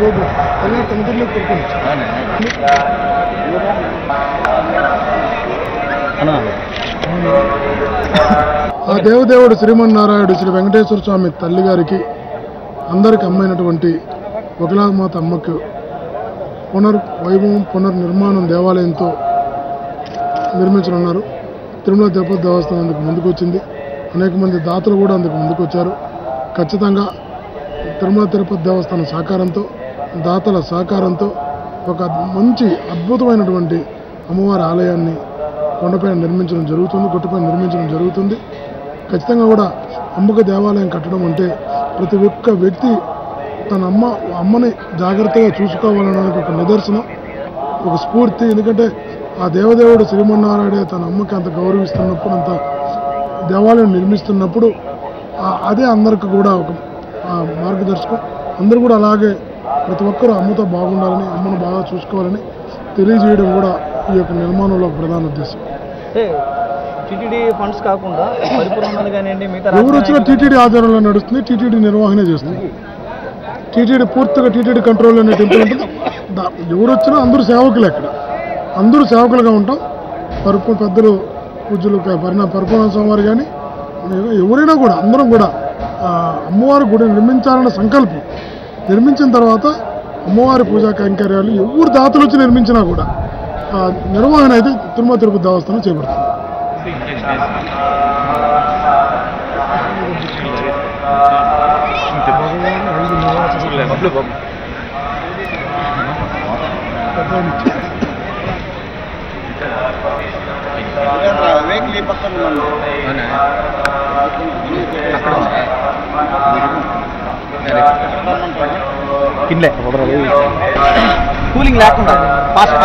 Road అలా తొమ్మిదిలో కొడుకుంది ఆ దేవదేవుడు శ్రీమన్నారాయణుడు శ్రీ వెంకటేశ్వర స్వామి తల్లి గారికి అందరికి అమ్మైనటువంటి ఒకలామాత అమ్మకు పునర్వైభవం పునర్నిర్మాణం దేవాలయంతో నిర్మించనున్నారు. తిరుమల తిరుపతి దేవస్థానం అందుకు ముందుకు వచ్చింది. అనేక మంది దాతలు కూడా అందుకు ముందుకు వచ్చారు. ఖచ్చితంగా తిరుమల తిరుపతి దేవస్థానం సహకారంతో దాతల సహకారంతో ఒక మంచి అద్భుతమైనటువంటి అమ్మవారి ఆలయాన్ని కొండపైన నిర్మించడం జరుగుతుంది, గుట్టపైన నిర్మించడం జరుగుతుంది. ఖచ్చితంగా కూడా అమ్మక దేవాలయం కట్టడం అంటే ప్రతి ఒక్క వ్యక్తి తన అమ్మని జాగ్రత్తగా చూసుకోవాలనడానికి ఒక నిదర్శనం, ఒక స్ఫూర్తి. ఎందుకంటే ఆ దేవదేవుడు శ్రీమన్నారాయణ తన అమ్మకి అంత గౌరవిస్తున్నప్పుడు, అంత దేవాలయం నిర్మిస్తున్నప్పుడు అదే అందరికి కూడా ఒక మార్గదర్శకం. అందరూ కూడా అలాగే ప్రతి ఒక్కరూ అమ్మతో బాగుండాలని, అమ్మను బాగా చూసుకోవాలని తెలియజేయడం కూడా ఈ యొక్క నిర్మాణంలో ప్రధాన ఉద్దేశం. టీటీడీ ఫండ్స్ కాకుండా ఎవరు వచ్చినా టీటీడీ ఆధ్వర్యంలో నడుస్తుంది, టీటీడీ నిర్వహణ చేస్తుంది. టీటీడీ పూర్తిగా టీటీడీ కంట్రోల్ అనే టెంపుల్ ఉంటుంది. ఎవరు వచ్చినా అందరూ సేవకులు, అక్కడ అందరూ సేవకులుగా ఉంటాం. పెద్దలు పూజలు పరిపూర్ణ స్వామివారు కానీ ఎవరైనా కూడా అందరం కూడా అమ్మవారి గుడి నిర్మించాలన్న సంకల్పం, నిర్మించిన తర్వాత అమ్మవారి పూజా కైంకర్యాలు ఎవరు దాతలు వచ్చి నిర్మించినా కూడా నిర్వహణ అయితే తిరుమల తిరుపతి దేవస్థానం చేపడుతుంది. కూలింగ్ లేకుండా ఫాస్ట్